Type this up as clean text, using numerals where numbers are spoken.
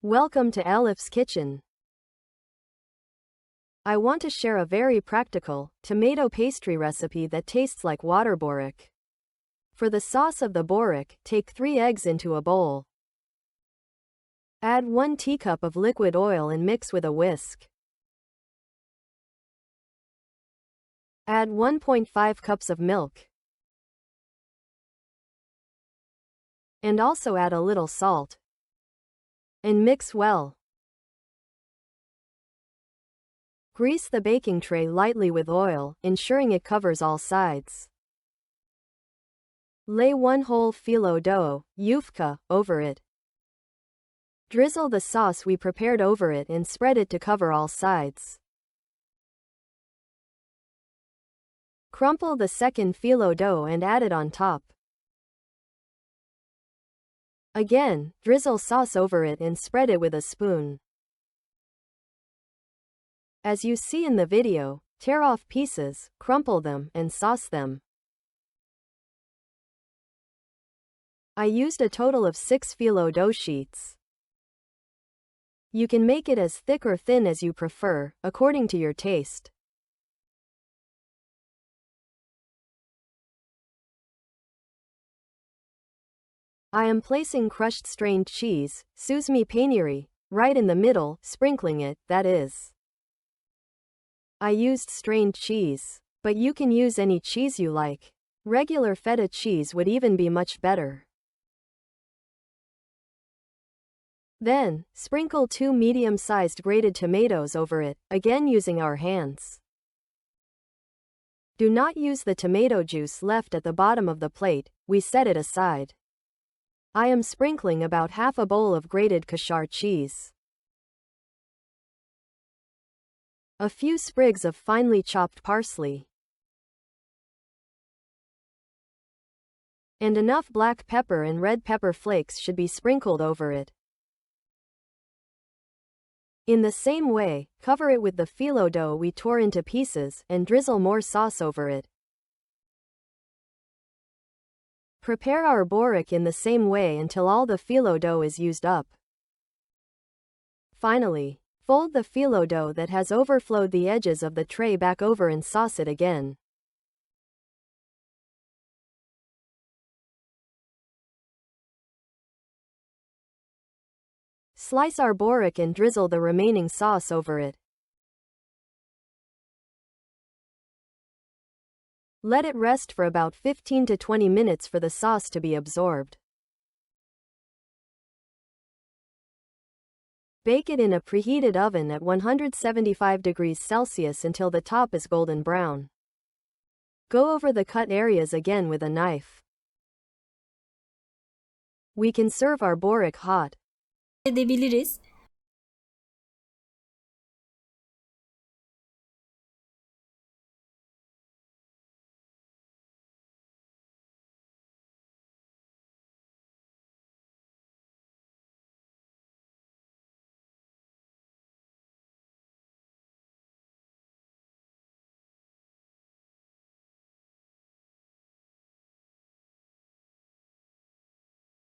Welcome to Elif's kitchen. I want to share a very practical tomato pastry recipe that tastes like water borek. For the sauce of the borek, take 3 eggs into a bowl. Add 1 teacup of liquid oil and mix with a whisk. Add 1.5 cups of milk. And also add a little salt. And mix well. Grease the baking tray lightly with oil, ensuring it covers all sides. Lay 1 whole phyllo dough, yufka, over it. Drizzle the sauce we prepared over it and spread it to cover all sides. Crumple the second phyllo dough and add it on top. Again, drizzle sauce over it and spread it with a spoon. As you see in the video, tear off pieces, crumple them, and sauce them. I used a total of 6 phyllo dough sheets. You can make it as thick or thin as you prefer, according to your taste. I am placing crushed strained cheese, susmi peyniri, right in the middle, sprinkling it, that is. I used strained cheese, but you can use any cheese you like. Regular feta cheese would even be much better. Then, sprinkle 2 medium-sized grated tomatoes over it, again using our hands. Do not use the tomato juice left at the bottom of the plate, we set it aside. I am sprinkling about half a bowl of grated kasar cheese. A few sprigs of finely chopped parsley. And enough black pepper and red pepper flakes should be sprinkled over it. In the same way, cover it with the phyllo dough we tore into pieces and drizzle more sauce over it. Prepare our borek in the same way until all the phyllo dough is used up. Finally, fold the phyllo dough that has overflowed the edges of the tray back over and sauce it again. Slice our borek and drizzle the remaining sauce over it. Let it rest for about 15 to 20 minutes for the sauce to be absorbed. Bake it in a preheated oven at 175 degrees Celsius until the top is golden brown. Go over the cut areas again with a knife. We can serve our borek hot. Edebiliriz.